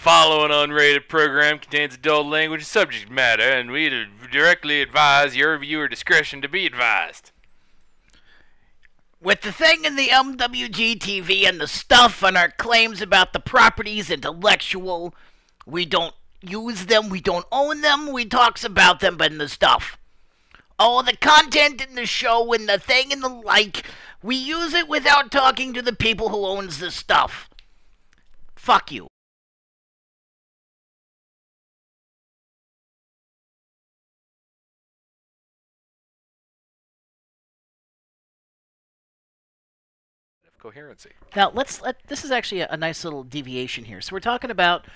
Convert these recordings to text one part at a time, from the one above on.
following unrated program contains adult language and subject matter, and we directly advise your viewer discretion to be advised. With the thing in the MWG TV and the stuff and our claims about the properties intellectual, we don't use them, we don't own them, we talks about them and the stuff. All the content in the show and the thing and the like, we use it without talking to the people who owns the stuff. Fuck you. Coherency. Now, this is actually a nice little deviation here. So we're talking about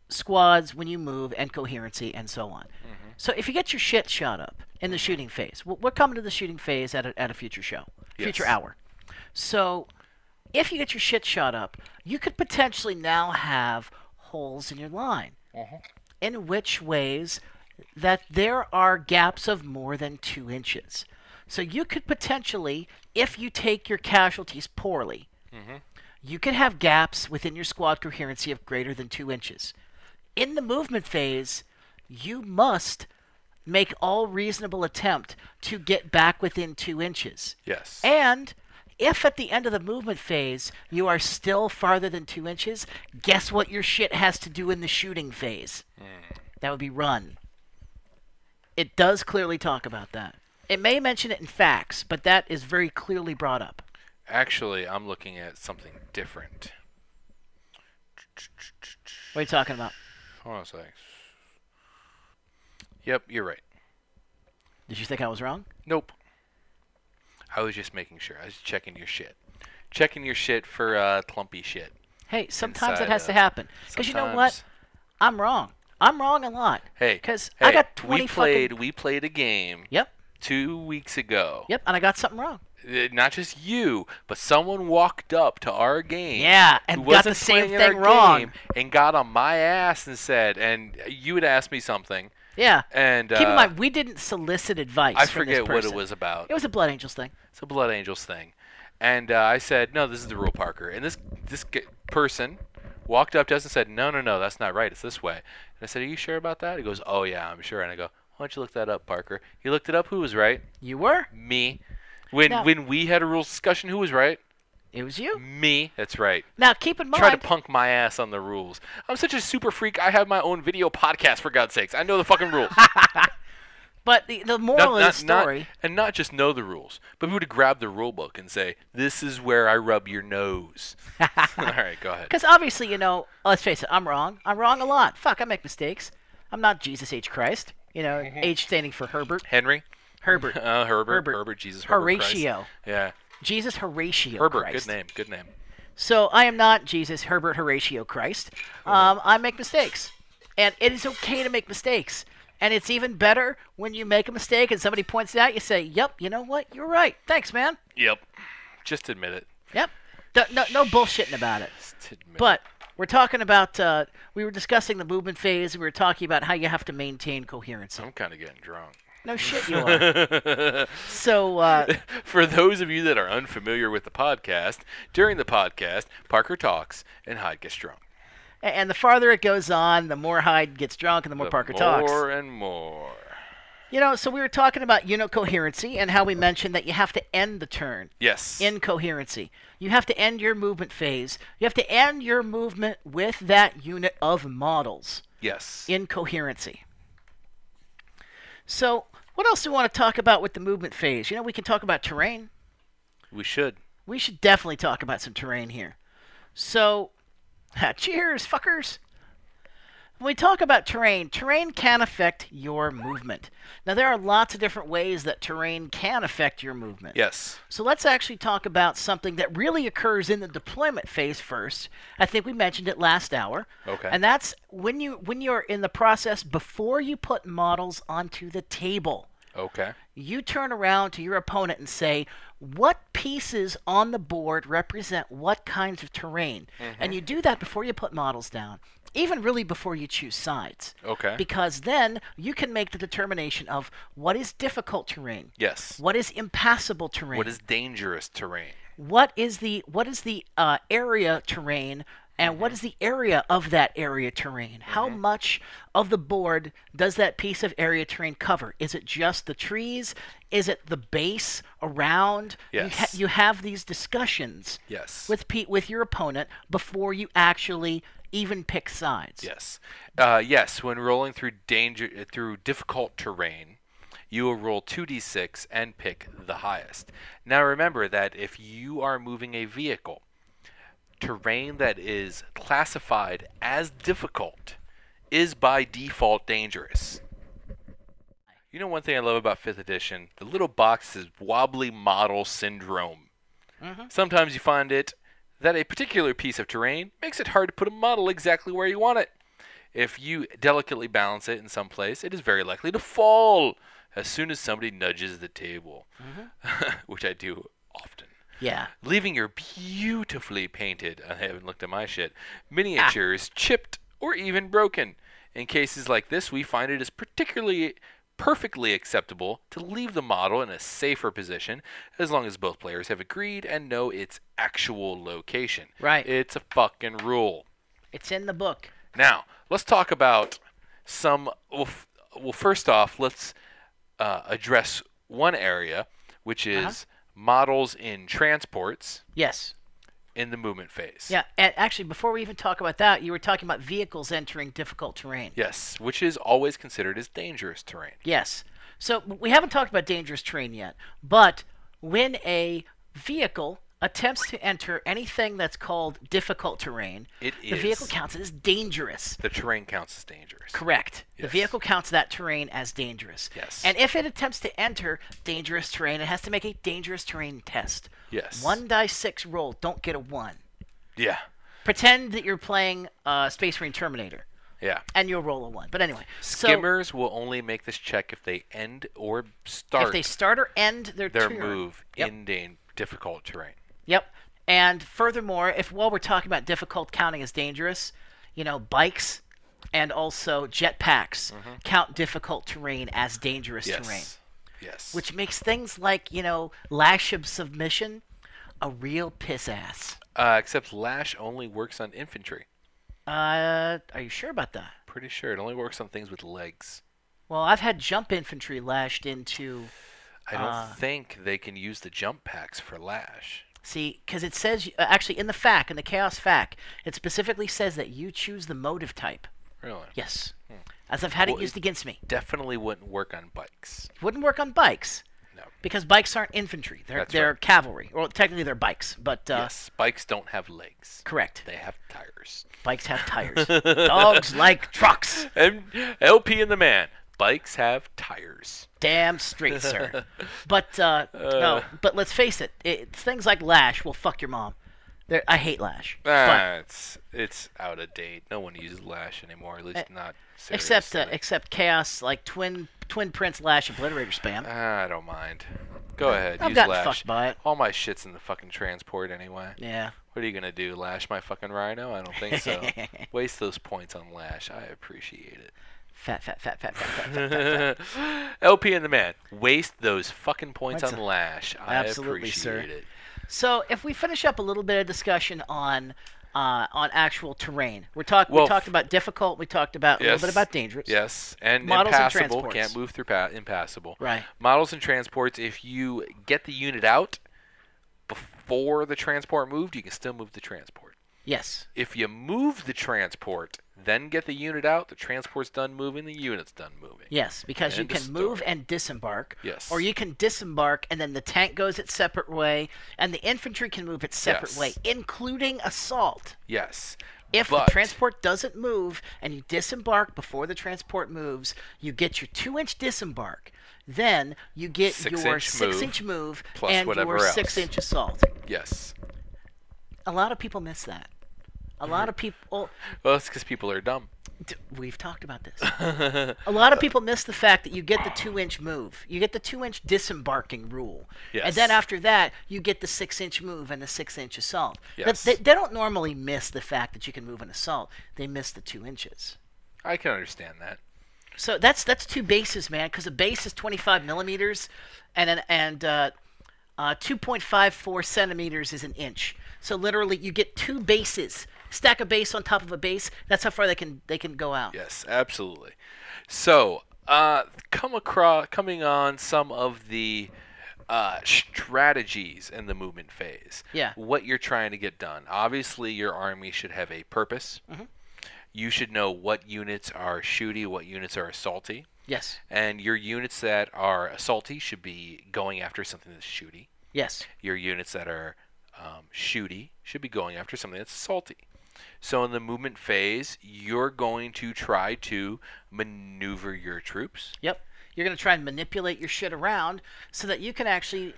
squads when you move and coherency and so on. Mm-hmm. So if you get your shit shot up in the shooting phase, we're coming to the shooting phase at a future show, future hour. So if you get your shit shot up, you could potentially now have holes in your line. Mm-hmm. In which ways that there are gaps of more than 2 inches. So you could potentially, if you take your casualties poorly, you could have gaps within your squad coherency of greater than 2 inches. In the movement phase, you must make all reasonable attempt to get back within 2 inches. Yes. And if at the end of the movement phase you are still farther than 2 inches, guess what your shit has to do in the shooting phase? That would be run. It does clearly talk about that. It may mention it in facts, but that is very clearly brought up. Actually, I'm looking at something different. What are you talking about? Hold on a sec. Yep, you're right. Did you think I was wrong? Nope. I was just making sure. I was checking your shit. Checking your shit for clumpy shit. Hey, sometimes that has to happen. Because you know what? I'm wrong. I'm wrong a lot. Hey, because I got 20 we played a game. Yep. 2 weeks ago. Yep, and I got something wrong. Not just you, but someone walked up to our game. Yeah, and got the same thing wrong. And got on my ass and said, and you had asked me something. Yeah. And keep in mind, we didn't solicit advice. I forget what it was about. It was a Blood Angels thing. It's a Blood Angels thing. And I said, no, this is the rule, Parker. And this person walked up to us and said, no, that's not right. It's this way. And I said, are you sure about that? He goes, oh, yeah, I'm sure. And I go, why don't you look that up, Parker? He looked it up. Who was right? You were? Me. When we had a rules discussion, who was right? It was you. Me. That's right. Now, keep in mind. Try to punk my ass on the rules. I'm such a super freak. I have my own video podcast, for God's sakes. I know the fucking rules. But the moral of the story. Not just know the rules, but we would grab the rule book and say, this is where I rub your nose. All right, go ahead. Because obviously, let's face it, I'm wrong. I'm wrong a lot. Fuck, I make mistakes. I'm not Jesus H. Christ. H standing for Herbert. Henry? Herbert. Herbert, Jesus, Herbert Horatio. Christ. Yeah. Jesus Horatio Herbert, Christ. good name. So I am not Jesus Herbert Horatio Christ. I make mistakes. And it is okay to make mistakes. And it's even better when you make a mistake and somebody points it out, you say, yep, you know what? You're right. Thanks, man. Yep. Just admit it. Yep. No bullshitting about it. But we're talking about, we were discussing the movement phase, and we were talking about how you have to maintain coherency. I'm kind of getting drunk. No shit, you are. So, for those of you that are unfamiliar with the podcast, during the podcast, Parker talks and Hyde gets drunk. And the farther it goes on, the more Hyde gets drunk and the more Parker talks. More and more. So we were talking about unit coherency and how we mentioned that you have to end the turn. Yes. In coherency. You have to end your movement phase. You have to end your movement with that unit of models. Yes. In coherency. So, what else do we want to talk about with the movement phase? We can talk about terrain. We should. We should definitely talk about some terrain here. So, cheers, fuckers. When we talk about terrain can affect your movement. Now, there are lots of different ways that terrain can affect your movement. Yes. So let's actually talk about something that really occurs in the deployment phase first. I think we mentioned it last hour. Okay. And that's when you're in the process before you put models onto the table. Okay. You turn around to your opponent and say, what pieces on the board represent what kinds of terrain? Mm-hmm. And you do that before you put models down. Even really before you choose sides. Okay. Because then you can make the determination of what is difficult terrain. Yes. What is impassable terrain. What is dangerous terrain. What is the area terrain and what is the area of that area terrain? How much of the board does that piece of area terrain cover? Is it just the trees? Is it the base around? Yes. You have these discussions Yes. with your opponent before you actually even pick sides. Yes. Yes. When rolling through difficult terrain, you will roll 2d6 and pick the highest. Now remember that if you are moving a vehicle, terrain that is classified as difficult is by default dangerous. You know one thing I love about 5th edition? The little box is wobbly model syndrome. Sometimes you find it that a particular piece of terrain makes it hard to put a model exactly where you want it. If you delicately balance it in some place, it is very likely to fall as soon as somebody nudges the table, which I do often. Yeah. Leaving your beautifully painted, I haven't looked at my shit, miniatures chipped or even broken. In cases like this, we find it is perfectly acceptable to leave the model in a safer position as long as both players have agreed and know its actual location. Right. It's a fucking rule. It's in the book. Now, let's talk about some... Well, first off, let's address one area, which is models in transports Yes. in the movement phase. Yeah, and actually, before we even talk about that, you were talking about vehicles entering difficult terrain. Yes, which is always considered as dangerous terrain. Yes. So we haven't talked about dangerous terrain yet, but when a vehicle attempts to enter anything that's called difficult terrain, the vehicle counts as dangerous. The terrain counts as dangerous. Correct. Yes. The vehicle counts that terrain as dangerous. Yes. And if it attempts to enter dangerous terrain, it has to make a dangerous terrain test. Yes. 1d6 roll. Don't get a 1. Yeah. Pretend that you're playing Space Marine Terminator. Yeah. And you'll roll a 1. But anyway. Skimmers will only make this check if they end or start. If they start or end their turn. Move in difficult terrain. Yep. And furthermore, while we're talking about difficult counting as dangerous, bikes and also jetpacks count difficult terrain as dangerous terrain. Yes. Which makes things like, lash of submission a real piss ass. Except lash only works on infantry. Are you sure about that? Pretty sure. It only works on things with legs. Well, I've had jump infantry lashed into... I don't think they can use the jump packs for lash. See, because it says, actually, in the Chaos FAQ, it specifically says that you choose the motive type. Really? Yes. As I've had it used against me. Definitely wouldn't work on bikes. Wouldn't work on bikes. No. Because bikes aren't infantry. They're cavalry. Well, technically they're bikes, but... yes, bikes don't have legs. Correct. They have tires. Bikes have tires. Dogs like trucks. And LP and the man. Bikes have tires. Damn straight, sir. But no. But let's face it. Things like lash will fuck your mom. I hate lash. It's out of date. No one uses lash anymore. At least not seriously. Except chaos like twin prince lash obliterator spam. I don't mind. Go ahead. I've use gotten lash. fucked by it. All my shit's in the fucking transport anyway. Yeah. What are you gonna do? Lash my fucking rhino? I don't think so. Waste those points on lash. I appreciate it. Fat. LP and the man. Waste those fucking points on lash. I Absolutely, appreciate it. So if we finish up a little bit of discussion on actual terrain, we talked about difficult. We talked about a little bit about dangerous. Yes, and models impassable. And transports. Can't move through impassable. Right. Models and transports. If you get the unit out before the transport moved, you can still move the transport. Yes. If you move the transport, then get the unit out, the transport's done moving, the unit's done moving. Yes, because you can move and disembark. Yes. Or you can disembark and then the tank goes its separate way and the infantry can move its separate way, including assault. Yes. If the transport doesn't move and you disembark before the transport moves, you get your 2-inch disembark. Then you get your 6-inch move and your 6-inch assault. Yes. A lot of people miss that. A lot of people... Well, it's because people are dumb. We've talked about this. A lot of people miss the fact that you get the 2-inch move. You get the 2-inch disembarking rule. Yes. And then after that, you get the 6-inch move and the 6-inch assault. Yes. But they don't normally miss the fact that you can move an assault. They miss the 2 inches. I can understand that. So that's 2 bases, man, because a base is 25 millimeters and 2.54 centimeters is an inch. So literally, you get 2 bases stack a base on top of a base. That's how far they can go out. Yes, absolutely. So, coming on some of the strategies in the movement phase. Yeah. What you're trying to get done. Obviously, your army should have a purpose. Mm-hmm. You should know what units are shooty, what units are assaulty. Yes. And your units that are assaulty should be going after something that's shooty. Yes. Your units that are shooty should be going after something that's assaulty. So in the movement phase, you're going to try to maneuver your troops. Yep. You're going to try and manipulate your shit around so that you can actually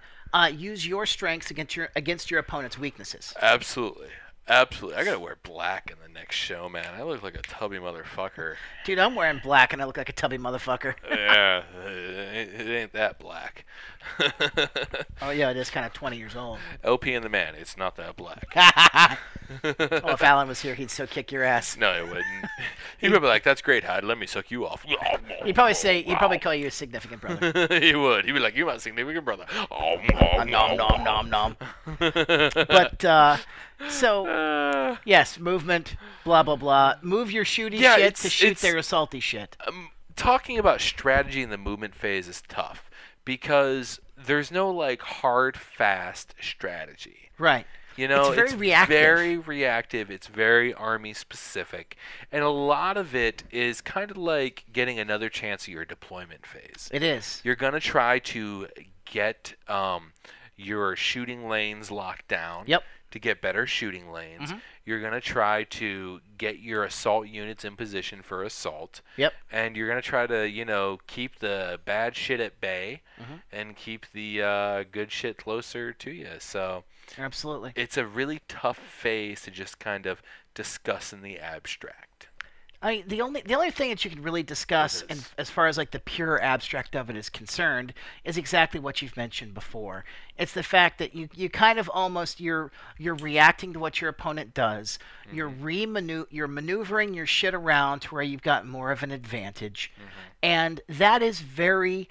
use your strengths against your opponent's weaknesses. Absolutely. Absolutely. I gotta wear black in the next show, man. I look like a tubby motherfucker. Dude, I'm wearing black and I look like a tubby motherfucker. Yeah, it ain't that black. Oh, yeah, it is kind of 20 years old. LP and the man, it's not that black. Oh, if Alan was here, he'd so kick your ass. No, he wouldn't. He'd be like, "That's great, Hyde. Let me suck you off." He'd probably call you a significant brother. He would. He'd be like, "You're my significant brother." Nom nom nom nom. But so yes, movement, blah blah blah. Move your shooty shit to shoot their assaulty shit. Talking about strategy in the movement phase is tough because there's no like hard, fast strategy. Right. You know, it's very reactive. Very reactive. It's very army specific, and a lot of it is kind of like getting another chance at your deployment phase. It is. You're gonna try to get your shooting lanes locked down. Yep. To get better shooting lanes. Mm-hmm. You're going to try to get your assault units in position for assault. Yep. And you're going to try to, keep the bad shit at bay and keep the good shit closer to you. So absolutely. it's a really tough phase to just kind of discuss in the abstract. I mean, the only thing that you can really discuss, and as far as like the pure abstract of it is concerned, is exactly what you've mentioned before. It's the fact that you kind of almost you're reacting to what your opponent does. Mm-hmm. You're maneuvering your shit around to where you've got more of an advantage, and that is very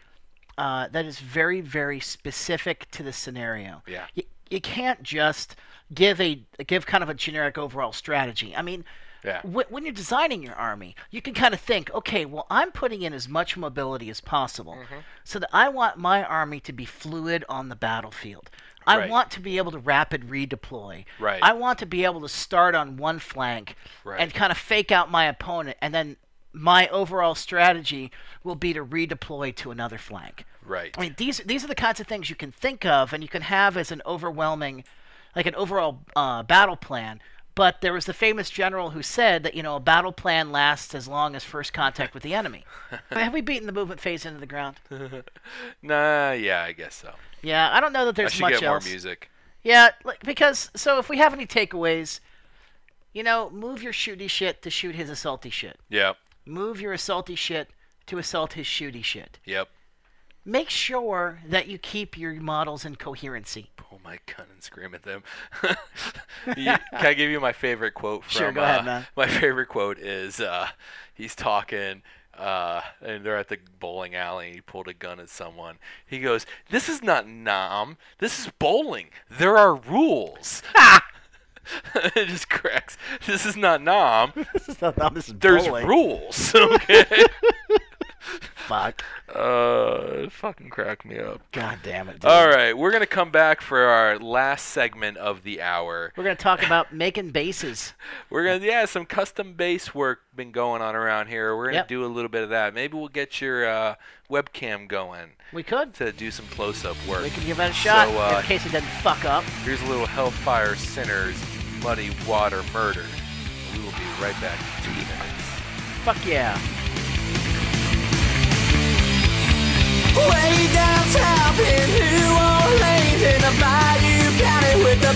very specific to the scenario. Yeah. You can't just give kind of a generic overall strategy. I mean. Yeah. When you're designing your army, you can kind of think, okay, well, I'm putting in as much mobility as possible so that I want my army to be fluid on the battlefield. I want to be able to rapid redeploy. Right. I want to be able to start on one flank and kind of fake out my opponent, and then my overall strategy will be to redeploy to another flank. Right. I mean, these are the kinds of things you can think of and you can have as an overwhelming, like an overall battle plan. But there was the famous general who said that, a battle plan lasts as long as first contact with the enemy. Have we beaten the movement phase into the ground? Nah, yeah, I guess so. Yeah, I don't know that there's much else. I should get more music. Yeah, because, so if we have any takeaways, move your shooty shit to shoot his assaulty shit. Yep. Move your assaulty shit to assault his shooty shit. Yep. Make sure that you keep your models in coherency. Pull my gun and scream at them. Can I give you my favorite quote from... Sure, go ahead, man. My favorite quote is, he's talking, and they're at the bowling alley, and he pulled a gun at someone. He goes, "This is not Nam. This is bowling. There are rules." It just cracks. This is not Nam. This is not Nam. This is There's bowling. rules, okay? Fuck. It fucking cracked me up. God damn it, dude. All right, we're going to come back for our last segment of the hour. We're going to talk about making bases. We're going to, some custom base work been going on around here. We're going to do a little bit of that. Maybe we'll get your webcam going. We could. To do some close-up work. We could give that a shot so, in case it doesn't fuck up. Here's a little Hellfire Sinners, Muddy Water Murder. We will be right back in 2 minutes. Fuck yeah. Way downtown in New Orleans in the Bayou County with the